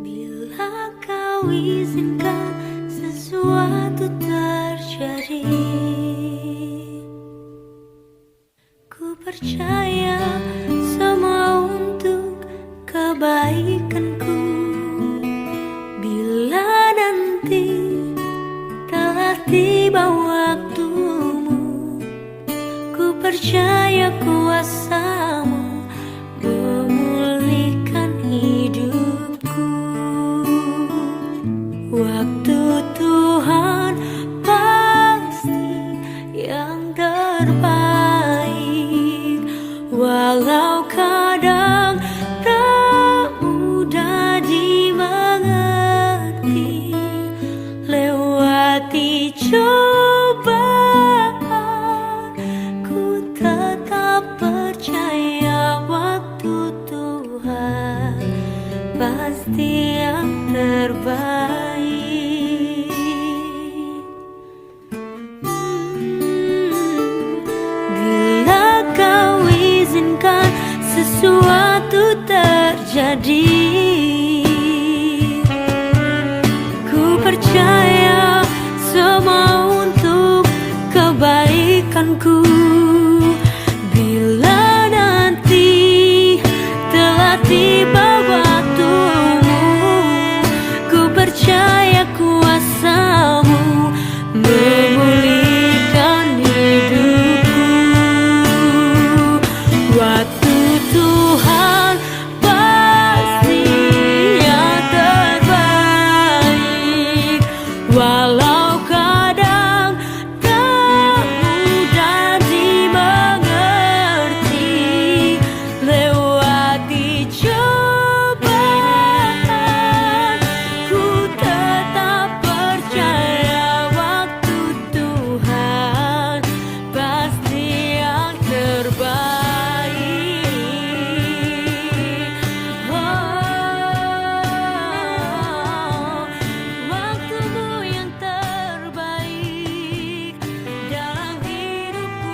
Bila kau izinkan sesuatu terjadi, ku percaya semua untuk kebaikanku. Bila nanti telah tiba waktumu, ku percaya kuasamu memulihkan hidupku. Waktu Tuhan pasti yang terbaik, walau kadang tak mudah dimengerti. Lewati cobaan, ku tetap percaya waktu Tuhan pasti yang terbaik. Bila kau izinkan sesuatu terjadi, ku percaya semua untuk kebaikanku. Bila nanti telah tiba waktumu, ku percaya kuasamu memulihkan hidupku. Waktu Tuhan pasti yang terbaik, walau kadang tak mudah dimengerti. Lewati cobaan, ku tetap percaya waktu Tuhan pasti yang terbaik. Waktumu yang terbaik dalam hidupku.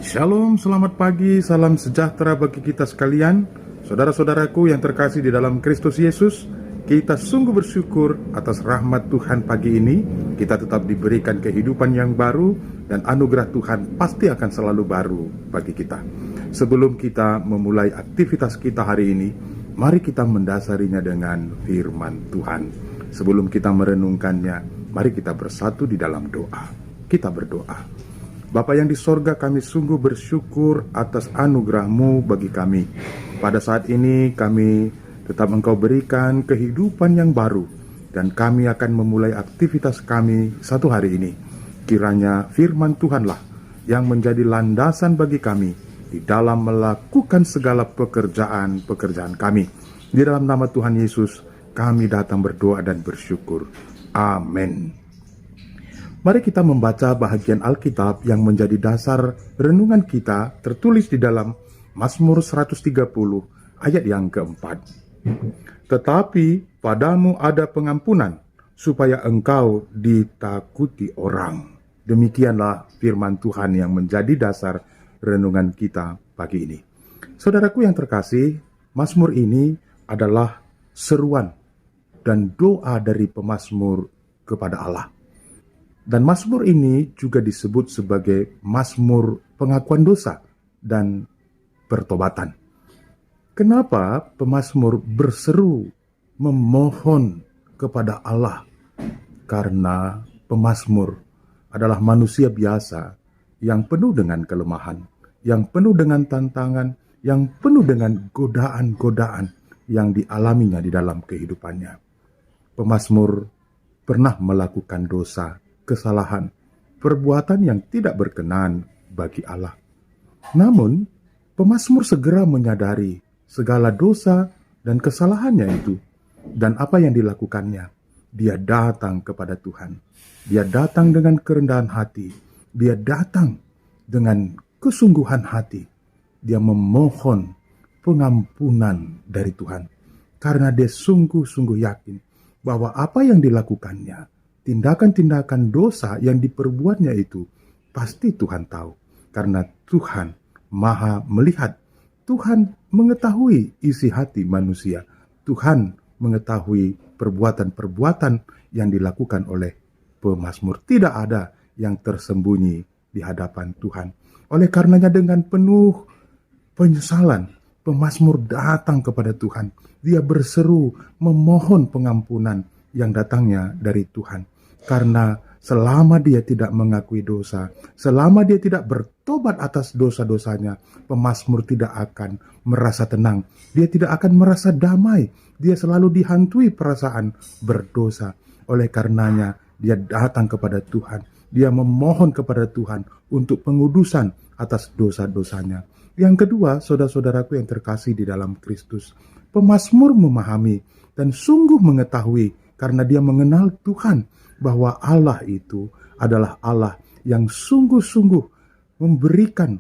Shalom, selamat pagi, salam sejahtera bagi kita sekalian. Saudara-saudaraku yang terkasih di dalam Kristus Yesus, kita sungguh bersyukur atas rahmat Tuhan pagi ini. Kita tetap diberikan kehidupan yang baru, dan anugerah Tuhan pasti akan selalu baru bagi kita. Sebelum kita memulai aktivitas kita hari ini, mari kita mendasarinya dengan firman Tuhan. Sebelum kita merenungkannya, mari kita bersatu di dalam doa. Kita berdoa. Bapa yang di sorga, kami sungguh bersyukur atas anugerah-Mu bagi kami. Pada saat ini kami tetap Engkau berikan kehidupan yang baru, dan kami akan memulai aktivitas kami satu hari ini. Kiranya firman Tuhanlah yang menjadi landasan bagi kami di dalam melakukan segala pekerjaan kami. Di dalam nama Tuhan Yesus kami datang berdoa dan bersyukur. Amin. Mari kita membaca bahagian Alkitab yang menjadi dasar renungan kita, tertulis di dalam Mazmur 130 ayat yang keempat. Tetapi padamu ada pengampunan, supaya engkau ditakuti orang. Demikianlah firman Tuhan yang menjadi dasar renungan kita pagi ini. Saudaraku yang terkasih, Mazmur ini adalah seruan dan doa dari pemazmur kepada Allah. Dan Mazmur ini juga disebut sebagai Mazmur pengakuan dosa dan pertobatan. Kenapa pemazmur berseru memohon kepada Allah? Karena pemazmur adalah manusia biasa yang penuh dengan kelemahan, yang penuh dengan tantangan, yang penuh dengan godaan-godaan yang dialaminya di dalam kehidupannya. Pemazmur pernah melakukan dosa, kesalahan, perbuatan yang tidak berkenan bagi Allah. Namun, pemazmur segera menyadari segala dosa dan kesalahannya itu, dan apa yang dilakukannya. Dia datang kepada Tuhan. Dia datang dengan kerendahan hati. Dia datang dengan kesungguhan hati. Dia memohon pengampunan dari Tuhan, karena dia sungguh-sungguh yakin bahwa apa yang dilakukannya, tindakan-tindakan dosa yang diperbuatnya itu, pasti Tuhan tahu. Karena Tuhan Maha melihat, Tuhan mengetahui isi hati manusia, Tuhan mengetahui perbuatan-perbuatan yang dilakukan oleh pemazmur. Tidak ada yang tersembunyi di hadapan Tuhan. Oleh karenanya dengan penuh penyesalan, pemazmur datang kepada Tuhan. Dia berseru memohon pengampunan yang datangnya dari Tuhan. Karena selama dia tidak mengakui dosa, selama dia tidak bertobat atas dosa-dosanya, pemazmur tidak akan merasa tenang. Dia tidak akan merasa damai. Dia selalu dihantui perasaan berdosa. Oleh karenanya, dia datang kepada Tuhan. Dia memohon kepada Tuhan untuk pengudusan atas dosa-dosanya. Yang kedua, saudara-saudaraku yang terkasih di dalam Kristus, pemazmur memahami dan sungguh mengetahui karena dia mengenal Tuhan, bahwa Allah itu adalah Allah yang sungguh-sungguh memberikan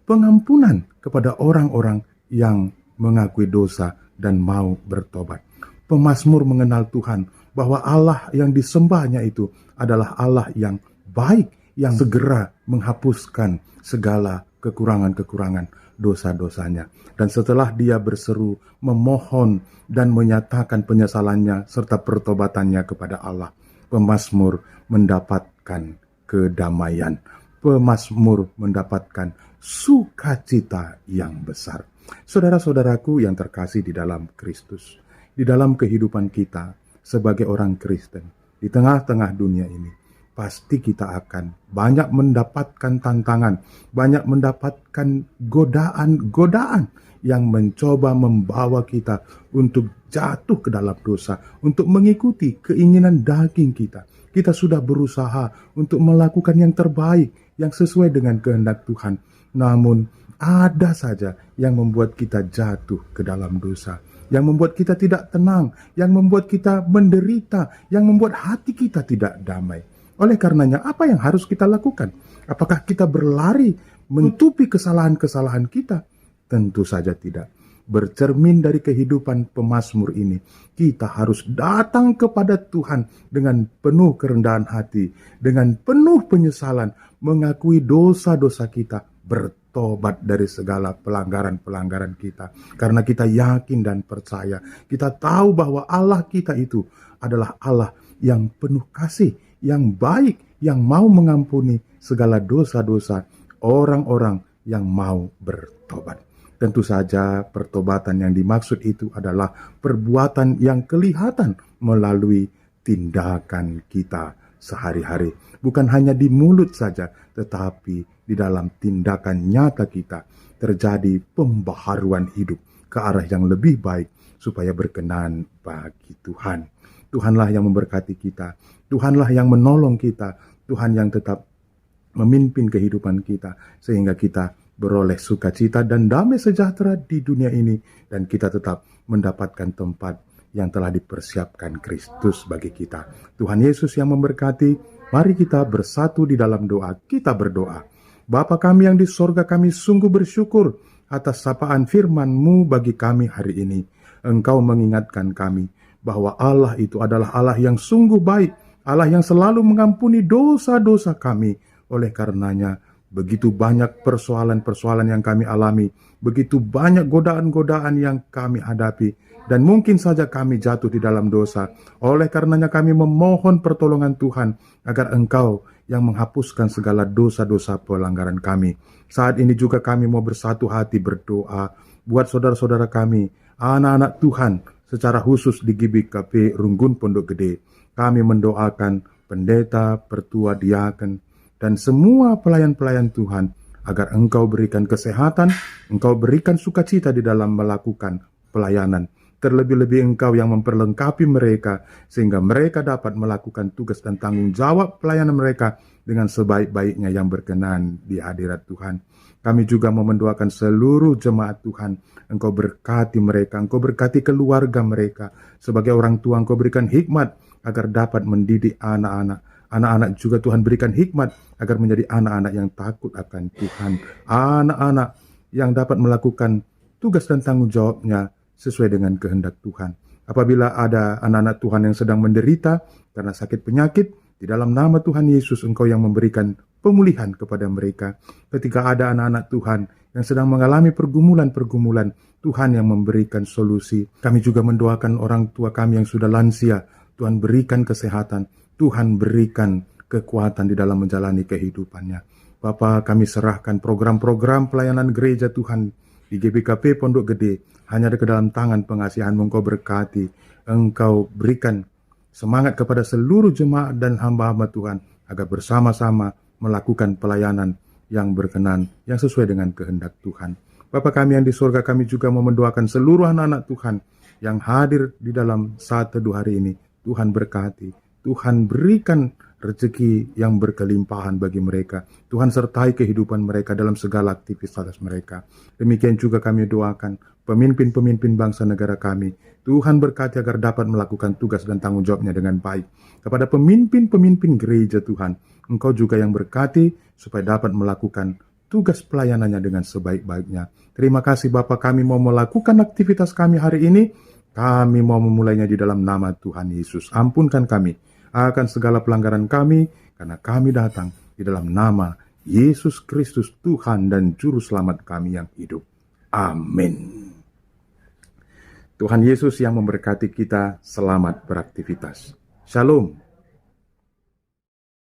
pengampunan kepada orang-orang yang mengakui dosa dan mau bertobat. Pemazmur mengenal Tuhan, bahwa Allah yang disembahnya itu adalah Allah yang baik, yang segera menghapuskan segala kekurangan-kekurangan dosa-dosanya. Dan setelah dia berseru, memohon dan menyatakan penyesalannya serta pertobatannya kepada Allah, pemazmur mendapatkan kedamaian. Pemazmur mendapatkan sukacita yang besar. Saudara-saudaraku yang terkasih di dalam Kristus, di dalam kehidupan kita sebagai orang Kristen, di tengah-tengah dunia ini, pasti kita akan banyak mendapatkan tantangan, banyak mendapatkan godaan-godaan yang mencoba membawa kita untuk jatuh ke dalam dosa, untuk mengikuti keinginan daging kita. Kita sudah berusaha untuk melakukan yang terbaik, yang sesuai dengan kehendak Tuhan. Namun ada saja yang membuat kita jatuh ke dalam dosa, yang membuat kita tidak tenang, yang membuat kita menderita, yang membuat hati kita tidak damai. Oleh karenanya, apa yang harus kita lakukan? Apakah kita berlari menutupi kesalahan-kesalahan kita? Tentu saja tidak. Bercermin dari kehidupan pemazmur ini, kita harus datang kepada Tuhan dengan penuh kerendahan hati, dengan penuh penyesalan, mengakui dosa-dosa kita, bertobat dari segala pelanggaran-pelanggaran kita. Karena kita yakin dan percaya, kita tahu bahwa Allah kita itu adalah Allah yang penuh kasih, yang baik, yang mau mengampuni segala dosa-dosa orang-orang yang mau bertobat. Tentu saja pertobatan yang dimaksud itu adalah perbuatan yang kelihatan melalui tindakan kita sehari-hari. Bukan hanya di mulut saja, tetapi di dalam tindakan nyata kita terjadi pembaharuan hidup ke arah yang lebih baik supaya berkenan bagi Tuhan. Tuhanlah yang memberkati kita, Tuhanlah yang menolong kita, Tuhan yang tetap memimpin kehidupan kita sehingga kita beroleh sukacita dan damai sejahtera di dunia ini, dan kita tetap mendapatkan tempat yang telah dipersiapkan Kristus bagi kita. Tuhan Yesus yang memberkati. Mari kita bersatu di dalam doa. Kita berdoa. Bapa kami yang di sorga, kami sungguh bersyukur atas sapaan firman-Mu bagi kami hari ini. Engkau mengingatkan kami bahwa Allah itu adalah Allah yang sungguh baik, Allah yang selalu mengampuni dosa-dosa kami. Oleh karenanya, begitu banyak persoalan-persoalan yang kami alami, begitu banyak godaan-godaan yang kami hadapi, dan mungkin saja kami jatuh di dalam dosa. Oleh karenanya kami memohon pertolongan Tuhan, agar Engkau yang menghapuskan segala dosa-dosa pelanggaran kami. Saat ini juga kami mau bersatu hati berdoa buat saudara-saudara kami, anak-anak Tuhan, secara khusus di GBKP Runggun Pondok Gede. Kami mendoakan pendeta, pertua, diaken, dan semua pelayan-pelayan Tuhan, agar Engkau berikan kesehatan, Engkau berikan sukacita di dalam melakukan pelayanan. Terlebih-lebih Engkau yang memperlengkapi mereka, sehingga mereka dapat melakukan tugas dan tanggung jawab pelayanan mereka dengan sebaik-baiknya yang berkenan di hadirat Tuhan. Kami juga mau mendoakan seluruh jemaat Tuhan. Engkau berkati mereka, Engkau berkati keluarga mereka. Sebagai orang tua, Engkau berikan hikmat agar dapat mendidik anak-anak. Anak-anak juga Tuhan berikan hikmat agar menjadi anak-anak yang takut akan Tuhan. Anak-anak yang dapat melakukan tugas dan tanggung jawabnya sesuai dengan kehendak Tuhan. Apabila ada anak-anak Tuhan yang sedang menderita karena sakit penyakit, di dalam nama Tuhan Yesus Engkau yang memberikan pemulihan kepada mereka. Ketika ada anak-anak Tuhan yang sedang mengalami pergumulan-pergumulan, Tuhan yang memberikan solusi. Kami juga mendoakan orang tua kami yang sudah lansia, Tuhan berikan kesehatan, Tuhan berikan kekuatan di dalam menjalani kehidupannya. Bapa, kami serahkan program-program pelayanan gereja Tuhan di GBKP Pondok Gede hanya ke dalam tangan pengasihan-Mu. Engkau berkati, Engkau berikan semangat kepada seluruh jemaat dan hamba-hamba Tuhan agar bersama-sama melakukan pelayanan yang berkenan, yang sesuai dengan kehendak Tuhan. Bapa kami yang di surga, kami juga mau mendoakan seluruh anak-anak Tuhan yang hadir di dalam saat teduh hari ini. Tuhan berkati, Tuhan berikan rezeki yang berkelimpahan bagi mereka. Tuhan sertai kehidupan mereka dalam segala aktivitas mereka. Demikian juga kami doakan pemimpin-pemimpin bangsa negara kami. Tuhan berkati agar dapat melakukan tugas dan tanggung jawabnya dengan baik. Kepada pemimpin-pemimpin gereja Tuhan, Engkau juga yang berkati supaya dapat melakukan tugas pelayanannya dengan sebaik-baiknya. Terima kasih Bapa, kami mau melakukan aktivitas kami hari ini. Kami mau memulainya di dalam nama Tuhan Yesus. Ampunkan kami akan segala pelanggaran kami, karena kami datang di dalam nama Yesus Kristus, Tuhan dan Juru Selamat kami yang hidup. Amin. Tuhan Yesus yang memberkati kita, selamat beraktivitas. Shalom.